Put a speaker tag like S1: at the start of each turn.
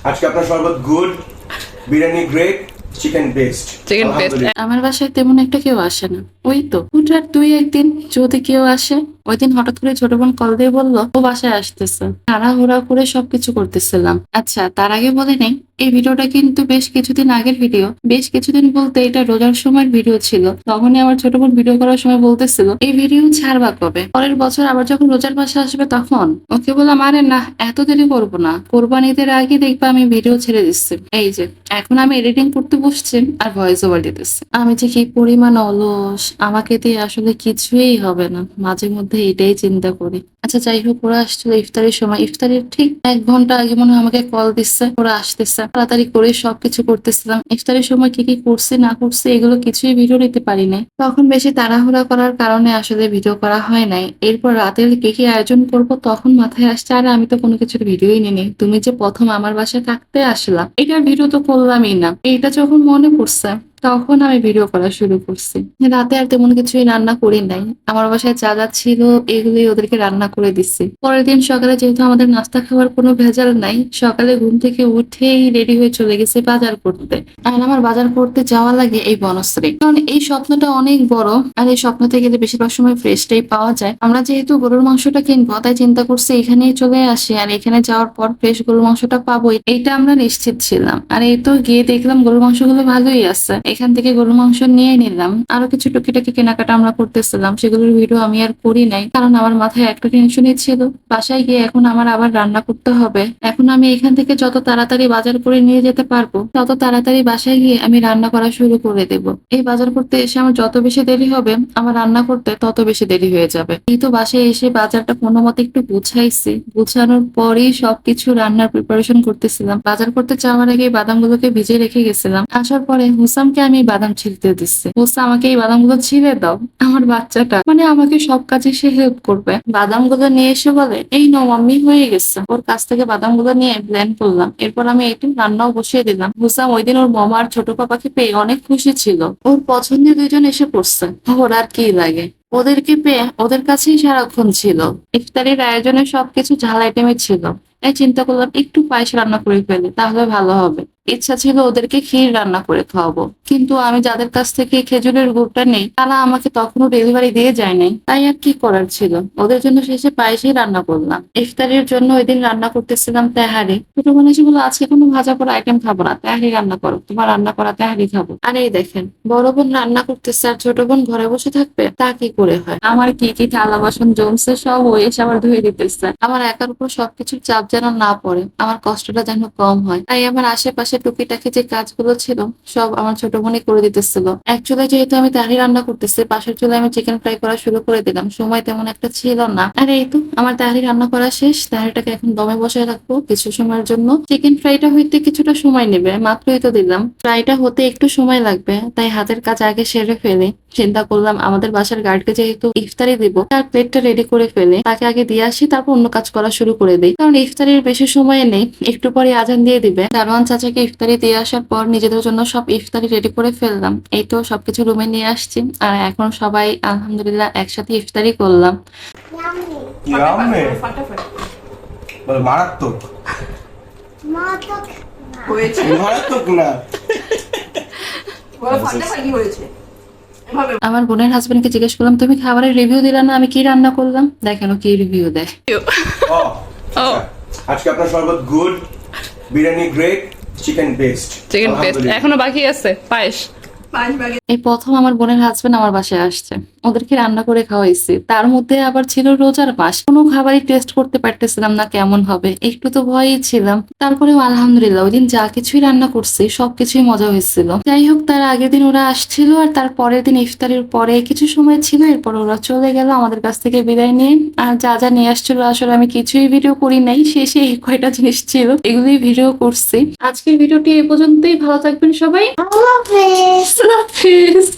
S1: আজকে আপনার শরবত good, biryani great, chicken paste.
S2: আমার বাসায় তেমন একটা কেউ আসে না। ওই তো হুটহাট দুই একদিন যদি কেউ আসে। ওই দিন হঠাৎ করে ছোট বোন কল দিয়ে বললো ও বাসায় আসতেছে। তাড়াহুড়া করে সবকিছু করতেছিলাম। আচ্ছা, তার আগে বলে নেই, এই ভিডিওটা কিন্তু বেশ কিছুদিন আগের ভিডিও। বেশ কিছুদিন বলতে এটা রোজার সময়ের ভিডিও ছিল। তখনই আমার ছোট বোন ভিডিও করার সময় বলতেছিল এই ভিডিও ছাড়বা কবে। পরের বছর আবার যখন রোজার মাসে আসবে তখন। ওকে বললাম আরে না, এত দেরি করবো না, কোরবানিদের আগে দেখবা আমি ভিডিও ছেড়ে দিচ্ছি। এই যে এখন আমি এডিটিং করতে বসছি আর ভয়েস ওভার দিতেছি। আমি যে কি পরিমাণ অলস, আমাকে দিয়ে আসলে কিছুই হবে না, মাঝে মধ্যে এটাই চিন্তা করি। আচ্ছা যাই হোক, ওরা আসছিল ইফতারের সময়। ইফতারের ঠিক 1 ঘন্টা আগে মনে হয় আমাকে কল দিচ্ছে, ওরা আসতেছে। তাড়াতাড়ি করে সবকিছু করতেছিলাম। ইফতারের সময় কি কি করছে না করছে এগুলো কিছুই ভিডিও নিতে পারি নাই। তখন বেশি তাড়াহুড়া করার কারণে আসলে ভিডিও করা হয় নাই। এরপর রাতের কি কি আয়োজন করব তখন মাথায় আসছে আরে আমি তো কোনো কিছুর ভিডিওই নিনি। তুমি যে প্রথম আমার বাসায় থাকতে আসলা, এটার ভিডিও তো করলামই না। এইটা যখন মনে পড়ছে তখন আমি ভিডিও করা শুরু করছি। রাতে আর তেমন কিছুই রান্না করি নাই। আমার বাসায় যা যা ছিল এগুলোই ওদেরকে রান্না করে দিচ্ছি। পরের দিন সকালে যেহেতু আমাদের নাস্তা খাওয়ার কোনো ভেজাল নাই, সকালে ঘুম থেকে উঠেই রেডি হয়ে চলে গেছে বাজার করতে। আর আমার বাজার করতে যাওয়া লাগে এই বনশ্রী, কারণ এই স্বপ্নটা অনেক বড়। আর এই স্বপ্নতে গেলে বেশিরভাগ সময় ফ্রেশটাই পাওয়া যায়। আমরা যেহেতু গরুর মাংসটা কিনবো তাই চিন্তা করছি এখানেই চলে আসি, আর এখানে যাওয়ার পর ফ্রেশ গরুর মাংসটা পাবো এইটা আমরা নিশ্চিত ছিলাম। আর এই তো গিয়ে দেখলাম গরুর মাংসগুলো ভালোই আছে। এখান থেকে গরুর মাংস নিয়ে নিলাম। আরো কিছু টুকিটাকি কেনাকাটা আমরা করতেছিলাম, সেগুলোর ভিডিও আমি আর করি নাই, কারণ আমার মাথায় একটা টেনশনই ছিল বাসায় গিয়ে এখন আমার আবার রান্না করতে হবে। এখন আমি এখান থেকে যত তাড়াতাড়ি বাজার করে নিয়ে যেতে পারবো তত তাড়াতাড়ি বাসায় গিয়ে আমি রান্না করা শুরু করে দেব। এই বাজার করতে এসে আমার যত বেশি দেরি হবে আমার রান্না করতে তত বেশি দেরি হয়ে যাবে। এই তো বাসায় এসে বাজারটা কোনো মতে একটু গুছাইছি, গুছানোর পরেই সবকিছু রান্নার প্রিপারেশন করতেছিলাম। বাজার করতে যাওয়ার আগে বাদামগুলোকে ভিজে রেখে গেছিলাম। আসার পরে হুসামকে আমি বাদাম ছিলতে দিচ্ছি। হুসাম আমাকে এই বাদামগুলো ছিলে দাও। আমার বাচ্চাটা মানে আমাকে সব কাজে সে হেল্প করবে। বাদামগুলো নিয়ে এসে বলে এই নাও মাম্মি, হয়ে গেছে। ওর কাছ থেকে বাদামগুলো নিয়ে ব্লেন্ড করলাম। এরপর আমি একটু রান্নাও বসিয়ে দিলাম। হুসাম ওই দিন ওর মামা আর ছোট পাপাকে পেয়ে অনেক খুশি ছিল। ওর পছন্দের দুইজন এসে পড়ছে, ওর আর কি লাগে। ওদেরকে পেয়ে ওদের কাছেই সারাক্ষণ ছিল। ইফতারির আয়োজনে সবকিছু ঝাল আইটেমে ছিল। তাই চিন্তা করলাম একটু পায়েস রান্না করে ফেলি, তাহলে ভালো হবে। ইচ্ছা ছিল ওদেরকে ক্ষীর রান্না করে খাওয়াবো, কিন্তু আমি যাদের কাছ থেকে খেজুরের গুড়টা নেই তারা আমাকে তখনও ডেলিভারি দিয়ে যায় নাই। তাই আর কি করার ছিল, ওদের জন্য শেষে পায়েসই রান্না করলাম। ইফতারির জন্য ওই দিন রান্না করতেছিলাম তেহারি। ছোট বোন এসে বললো আজকে কোনো ভাজা করা আইটেম খাবো না, তেহারি রান্না করো, তোমার রান্না করা তেহারি খাবো। আর এই দেখেন, বড় বোন রান্না করতেছে আর ছোট বোন ঘরে বসে থাকবে, তা কি করে হয়। আমার কি কি থালা বাসন জমছে সব ও এসে আবার ধুয়ে দিতেছে। আমার একার উপর সবকিছুর চাপ যেন না পড়ে, আমার কষ্টটা যেন কম হয়। তাই আমার আশেপাশে টুকিটাকি যে কাজগুলো ছিল সব আমার ছোট বোনই করে দিতেছিল। এক চুলায় যেহেতু আমি তাহারি রান্না করতেছি, পাশের চুলায় আমি চিকেন ফ্রাই করা শুরু করে দিলাম। সময় তেমন একটা ছিল না। আর এই তো আমার তাহারি রান্না করা শেষ। তাহারিটাকে এখন দমে বসায় রাখবো কিছু সময়ের জন্য। চিকেন ফ্রাইটা হইতে কিছুটা সময় নেবে, মাত্রই তো দিলাম। ফ্রাইটা হতে একটু সময় লাগবে, তাই হাতের কাজ আগে সেরে ফেলে চিন্তা করলাম আমাদের বাসার গার্ডকে যেহেতু ইফতারি দিব, তার প্লেটটা রেডি করে ফেলে তাকে আগে দিয়ে আসি, তারপর অন্য কাজ করা শুরু করে দিই। কারণ ইফতারির বেশি সময় নেই, একটু পরে আজান দিয়ে দিবে। দারোয়ান চাচাকে ইফতারি দিয়ে আসার পর নিজেদের জন্য সব ইফতারি রেডি করে ফেললাম। এই তো সবকিছু রুমে নিয়ে আসছি, আর এখন সবাই আলহামদুলিল্লাহ একসাথে ইফতারি করলাম।
S1: ইয়াম্মে বলে মারাত্মক।
S3: হয়েছে
S1: মারাত্মক না।
S3: বলো ফাটাফাটি হয়েছে।
S2: আমার বোনের হাজবেন্ডকে জিজ্ঞেস করলাম তুমি খাবারের রিভিউ দিলা না, আমি কি রান্না করলাম। দেখেন ও কি রিভিউ দেয়।
S1: ও আচ্ছা, আজকে আপনার শরবত good, biryani great, chicken paste.
S4: Chicken paste এখনো বাকি আছে, পায়েস।
S3: 5 ভাগে
S2: এই প্রথম আমার বোনের হাজবেন্ড আমার বাসায় আসছে, ওদেরকে রান্না করে খাওয়াইছি। তার মধ্যে আবার ছিল রোজার মাস, কোনো খাবারই টেস্ট করতে পারতেছিলাম না কেমন হবে, একটু তো ভয়ই ছিলাম। তারপরেও আলহামদুলিল্লাহ ওই দিন যা কিছুই রান্না করছি সবকিছুই মজা হয়েছিল। যাই হোক, তার আগের দিন ওরা আসছিল আর তার পরের দিন ইফতারের পরে কিছু সময় ছিল, এরপর ওরা চলে গেল আমাদের কাছ থেকে বিদায় নিয়ে। আর যা যা নিয়ে আসছিল আসলে আমি কিছুই ভিডিও করি নাই, শেষে এই কয়টা জিনিস ছিল এগুলোই ভিডিও করছি। আজকের ভিডিওটি এই পর্যন্তই। ভালো থাকবেন সবাই। আল্লাহ হাফেজ।